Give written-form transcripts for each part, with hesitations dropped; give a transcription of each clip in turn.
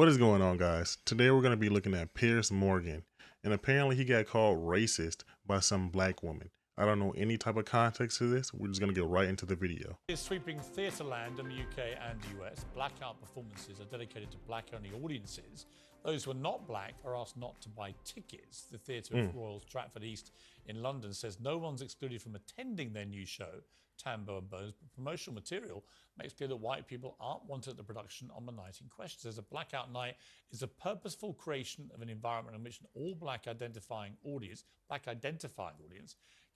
What is going on, guys? Today we're going to be looking at Piers Morgan, and apparently he got called racist by some black woman. I don't know any type of context to this. We're just going to get right into the video. Sweeping theatre land in the UK and US, blackout performances are dedicated to black-only audiences. Those who are not black are asked not to buy tickets. The Theatre of Royal Stratford East in London says no one's excluded from attending their new show, Tambo and Bones, but promotional material makes clear that white people aren't wanted at the production on the night in question. Says a blackout night is a purposeful creation of an environment in which an all black identified audience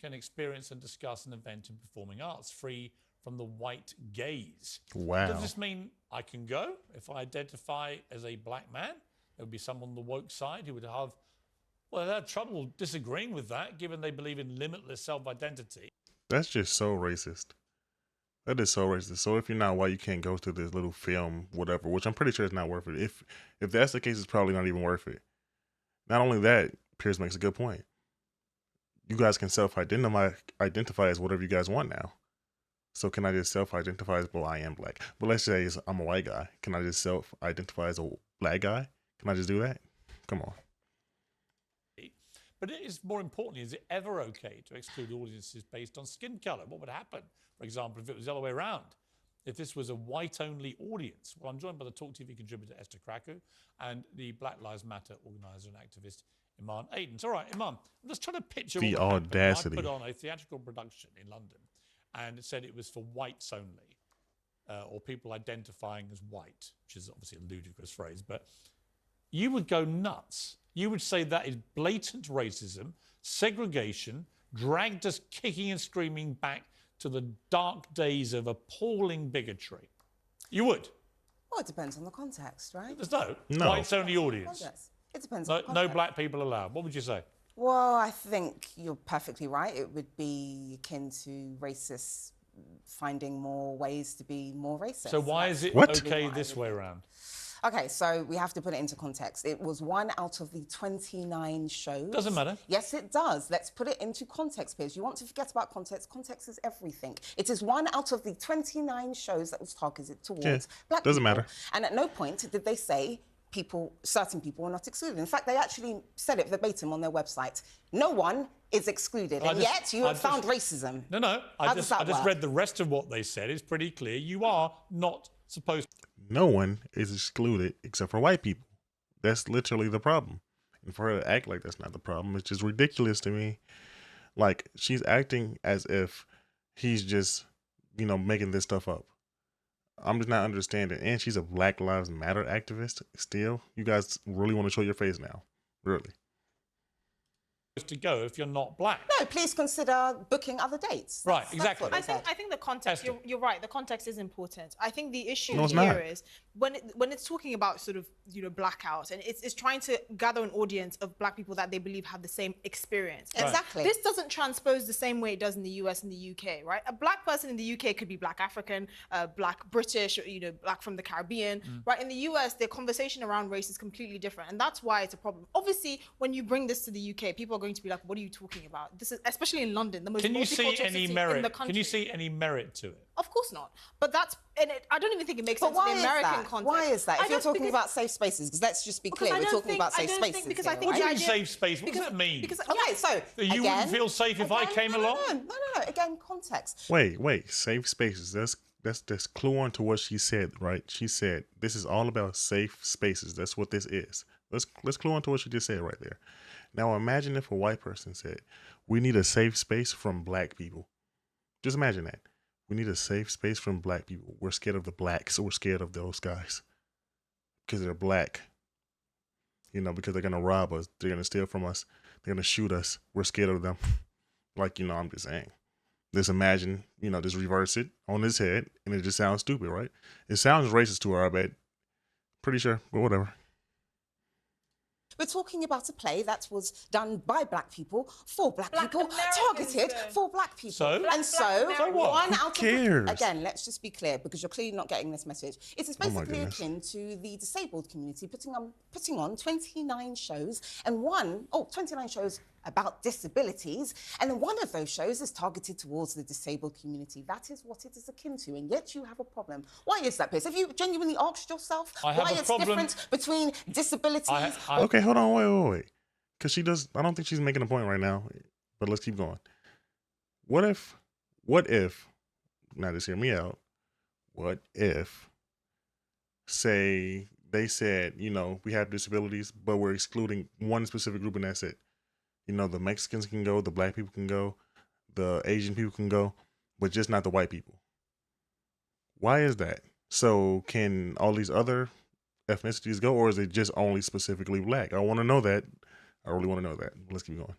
can experience and discuss an event in performing arts free from the white gaze. Wow. Does this mean I can go if I identify as a black man? There would be someone on the woke side who would have, well, they had trouble disagreeing with that, given they believe in limitless self-identity. That's just so racist. That is so racist. So if you're not white, you can't go to this little film, whatever, which I'm pretty sure is not worth it. If that's the case, it's probably not even worth it. Not only that, Piers makes a good point. You guys can self-identify as whatever you guys want now. So can I just self-identify as, well, I am black. But let's say I'm a white guy. Can I just self-identify as a black guy? Can I just do that? Come on. But it is more importantly, is it ever okay to exclude audiences based on skin colour? What would happen, for example, if it was the other way around? If this was a white-only audience? Well, I'm joined by the Talk TV contributor Esther Krakow and the Black Lives Matter organiser and activist Iman Aidens. All right, Iman, I'm just trying to picture the what audacity. I put on a theatrical production in London and it said it was for whites only, or people identifying as white, which is obviously a ludicrous phrase, but you would go nuts. You would say that is blatant racism, segregation, dragged us kicking and screaming back to the dark days of appalling bigotry. You would. Well, it depends on the context, right? There's no whites-only audience. It depends on the context. No black people allowed. What would you say? Well, I think you're perfectly right. It would be akin to racists finding more ways to be more racist. So why is it okay this way around? Okay, so we have to put it into context. It was 1 out of the 29 shows. Doesn't matter. Yes, it does. Let's put it into context, Piers. You want to forget about context. Context is everything. It is 1 out of the 29 shows that was targeted towards black people. Doesn't matter. And at no point did they say certain people were not excluded. In fact, they actually said it verbatim on their website. No one is excluded, and yet you have found racism. No. I just read the rest of what they said. It's pretty clear. You are not supposed to. No one is excluded except for white people. That's literally the problem. And for her to act like that's not the problem, it's just ridiculous to me. Like, she's acting as if he's just, making this stuff up. I'm just not understanding. And she's a Black Lives Matter activist still. You guys really want to show your face now? Really? To go if you're not black. No, please consider booking other dates. Right, exactly. I think the context, you're right, the context is important. I think the issue here is when it's talking about sort of, blackouts, and it's trying to gather an audience of black people that they believe have the same experience. Right. Exactly. This doesn't transpose the same way it does in the US and the UK, right? A black person in the UK could be black African, black British, black from the Caribbean, right? In the US, the conversation around race is completely different, and that's why it's a problem. Obviously, when you bring this to the UK, people are going to be like, what are you talking about? This is, especially in London, the most multicultural city in the country. Can you see any merit to it? Of course not. But I don't even think it makes sense in the American context. Why is that? If you're talking about safe spaces, because let's just be clear, we're talking about safe spaces. I think what do you mean safe space? What does that mean? Okay, so you wouldn't feel safe if I came along? No. Again, context. Wait. Safe spaces. That's clue on to what she said, right? She said this is all about safe spaces. That's what this is. Let's clue on to what she just said right there. Now imagine if a white person said, we need a safe space from black people. Just imagine that. We need a safe space from black people. We're scared of the blacks, so we're scared of those guys. Because they're black. Because they're going to rob us. They're going to steal from us. They're going to shoot us. We're scared of them. I'm just saying. Just imagine, just reverse it on his head, and it just sounds stupid, right? It sounds racist to her, I bet. Pretty sure, but whatever. We're talking about a play that was done by black people, for black people, targeted for black people. So? So what? One Who out cares? Again, let's just be clear, because you're clearly not getting this message. It is basically akin to the disabled community putting on 29 shows, and 29 shows about disabilities, and then one of those shows is targeted towards the disabled community. That is what it is akin to, and yet you have a problem. Why is that, Piers? Have you genuinely asked yourself why it's different between disabilities? Okay, hold on, wait. Because I don't think she's making a point right now, but let's keep going. What if, now just hear me out, what if, say, they said, you know, we have disabilities, but we're excluding one specific group and that's it. You know, the Mexicans can go, the black people can go, the Asian people can go, but just not the white people. Why is that? So can all these other ethnicities go, or is it just only specifically black? I want to know that. I really want to know that. Let's keep going.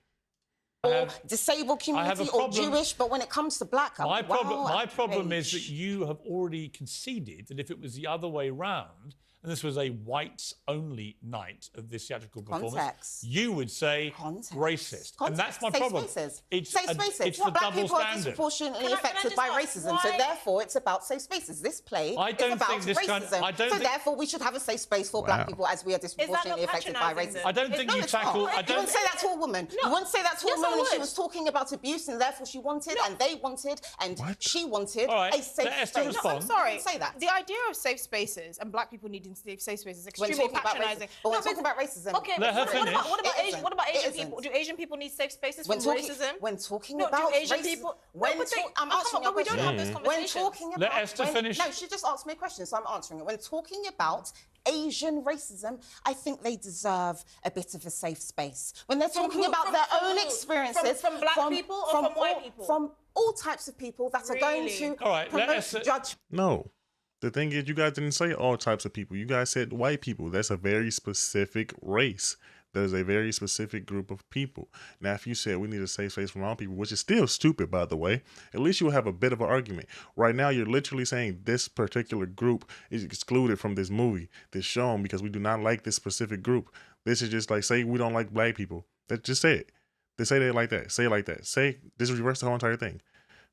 Or disabled community or Jewish, but when it comes to black, my problem is that you have already conceded that if it was the other way round, and this was a whites-only night of this theatrical performance, you would say racist. And that's my problem. Safe spaces. It's What the black double people are standard. disproportionately affected by racism, so therefore it's about safe spaces. This play is about racism, so therefore we should have a safe space for black people as we are disproportionately affected by racism. I don't think you tackle... You wouldn't say that to a woman. You wouldn't say that to a woman if she was talking about abuse and therefore she wanted and they wanted and she wanted a safe space. No, I'm sorry. Say that. The idea of safe spaces and black people needing safe spaces is extremely patronising. But when talking about racism, okay, what about Asian people? Do Asian people need safe spaces from racism? When talking about Asian people, I'm answering your question. We don't have this conversation. When talking about, let Esther finish. No, she just asked me a question, so I'm answering it. When talking about Asian racism, I think they deserve a bit of a safe space. When they're talking about their own experiences, from black people or from white people, from all types of people that are going to promote judge. No. The thing is, you guys didn't say all types of people. You guys said white people. That's a very specific race. There's a very specific group of people. Now, if you said we need a safe space from all people, which is still stupid, by the way, at least you'll have a bit of an argument. Right now, you're literally saying this particular group is excluded from this movie, this show, because we do not like this specific group. This is just like, say we don't like black people. Just say it. Just say it like that. Say it like that. Say, just reverse the whole entire thing.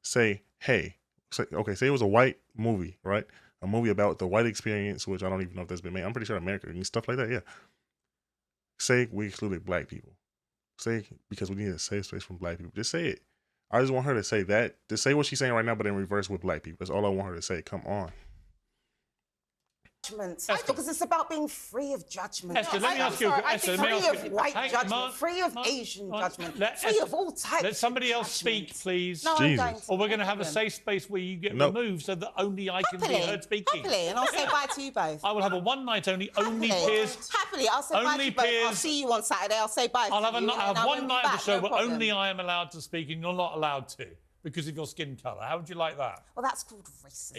Say, hey, say it was a white movie, right? A movie about the white experience, which I don't even know if that's been made. I'm pretty sure America and stuff like that, yeah. Say we excluded black people. Say because we need a safe space from black people. Just say it. I just want her to say that. Just say what she's saying right now, but in reverse with black people. That's all I want her to say. Come on. Because it's about being free of judgment. Esther, let me ask you. Esther, free of white judgment, free of Asian judgment, free of all types. Let somebody else speak, please. No, or we're going to have a safe space where you get removed so that only I can be heard speaking. Happily, and I'll say bye to you both. I will have a one night only Piers. Happily, I'll say bye to you both. I'll see you on Saturday. I'll say bye to you. I'll have one night of the show where only I am allowed to speak and you're not allowed to, because of your skin colour. How would you like that? Well, that's called racism.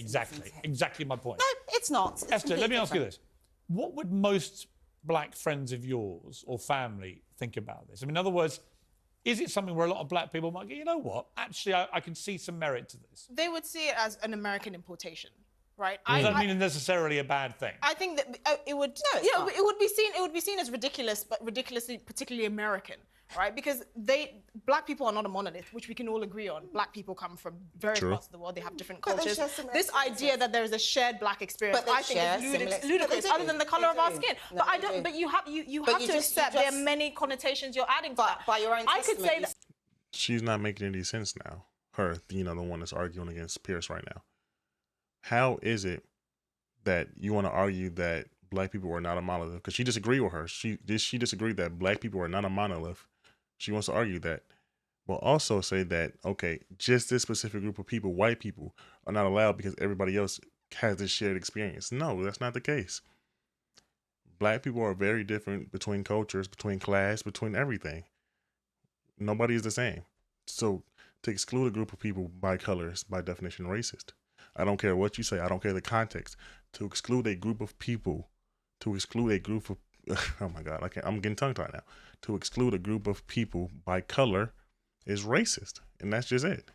Exactly my point. No, it's not. Esther, let me ask you this. What would most black friends of yours or family think about this? I mean, in other words, is it something where a lot of black people might go, you know what, actually, I can see some merit to this? They would see it as an American importation, right? Does that mean necessarily a bad thing? I think that it would. No, it would be seen as ridiculous, but ridiculously, particularly American, right? Because black people are not a monolith, which we can all agree on. Black people come from various parts of the world. They have different cultures. This idea that there is a shared black experience, I think, is ludicrous. Other than the color of our skin, but I don't. But you have to accept there are many connotations you're adding to that. By your own I could say that she's not making any sense now. Her, the one that's arguing against Piers right now. How is it that you want to argue that black people are not a monolith? Because she disagreed with her. She disagreed that black people are not a monolith. She wants to argue that. But also say that, okay, just this specific group of people, white people, are not allowed because everybody else has this shared experience. No, that's not the case. Black people are very different between cultures, between class, between everything. Nobody is the same. So to exclude a group of people by color is by definition racist. I don't care what you say. I don't care the context. To exclude a group of people, oh my God, I'm getting tongue-tied now. To exclude a group of people by color is racist, and that's just it.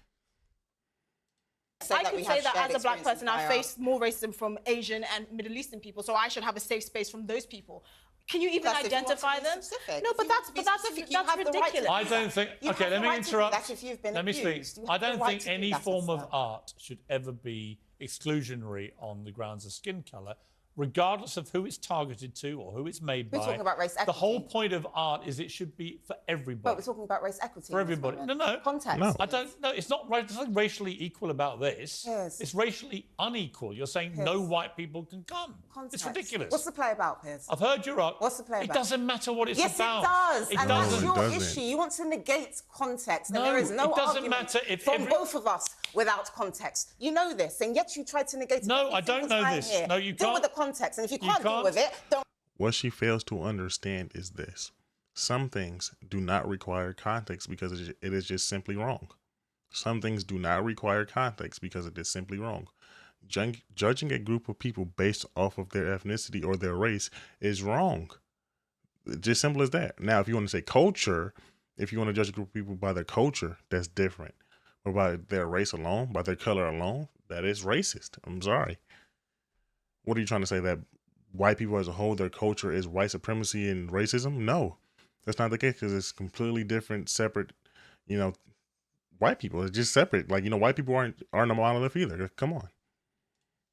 I could say that as a black person, I face more racism from Asian and Middle Eastern people, so I should have a safe space from those people. Can you even identify them? No, but that's ridiculous. I don't think. Okay, let me interrupt. Let me speak. I don't think any form of art should ever be exclusionary on the grounds of skin colour. regardless of who it's targeted to or who it's made by. We're talking about race equity. The whole point of art is it should be for everybody. But we're talking about race equity. For everybody. No. Context. No. I don't know. It's not right. There's nothing racially equal about this. Piers. It's racially unequal. You're saying no white people can come. Context. It's ridiculous. What's the play about, Piers? I've heard your art. What's the play about? It doesn't matter what it's yes, about. Yes, it does. And that's your doesn't. issue. You want to negate context. No, and there is no it doesn't argument matter if from both of us without context. You know this, and yet you try to negate it. No, I don't know this. Here. No, you deal can't. with the context, and if you can't deal with it, don't. What she fails to understand is this. Some things do not require context because it is just simply wrong. Some things do not require context because it is simply wrong. Judging a group of people based off of their ethnicity or their race is wrong. Just simple as that. Now, if you want to say culture, if you want to judge a group of people by their culture, that's different. But by their race alone, by their color alone, that is racist. I'm sorry. What are you trying to say? That white people as a whole, their culture is white supremacy and racism? No, that's not the case, because it's completely different, separate, white people. It's just separate. Like, white people aren't a monolith either. Come on.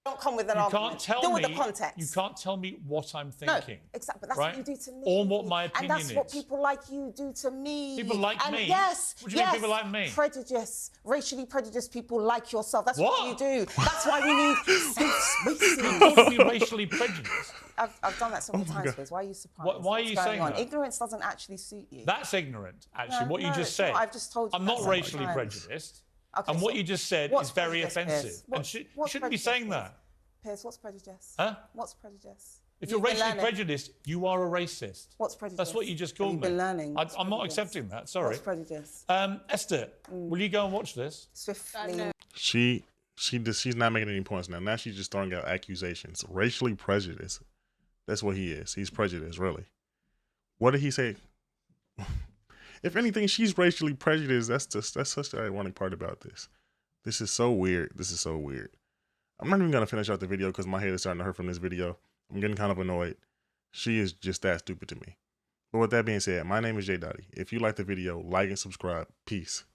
Don't come with an argument. Deal with the context. You can't tell me what I'm thinking. No, exactly. But that's right? what you do to me. Or what my opinion is. And that's what people like you do to me. People like me? Yes. What do you mean people like me? Prejudice. Racially prejudiced people like yourself. That's what you do. That's why we need safe spaces. You call me racially prejudiced. I've done that several times, Piers. Why are you surprised? Why are you saying that? Ignorance doesn't actually suit you. That's ignorant, actually, what you just said. I've just told you. I'm not racially prejudiced. Okay, and what you just said is very offensive. And you shouldn't be saying that. Piers, what's prejudice? Huh? What's prejudice? If you're racially prejudiced, you are a racist. What's prejudice? That's what you just called me. You've been learning. I'm not accepting that. Sorry. What's prejudice? Esther, will you go and watch this? Swiftly. She's not making any points now. Now she's just throwing out accusations. Racially prejudiced. That's what he is. He's prejudiced, really. What did he say? If anything, she's racially prejudiced. That's such the ironic part about this. This is so weird. This is so weird. I'm not even going to finish out the video because my head is starting to hurt from this video. I'm getting kind of annoyed. She is just that stupid to me. But with that being said, my name is J Dottie. If you like the video, like and subscribe. Peace.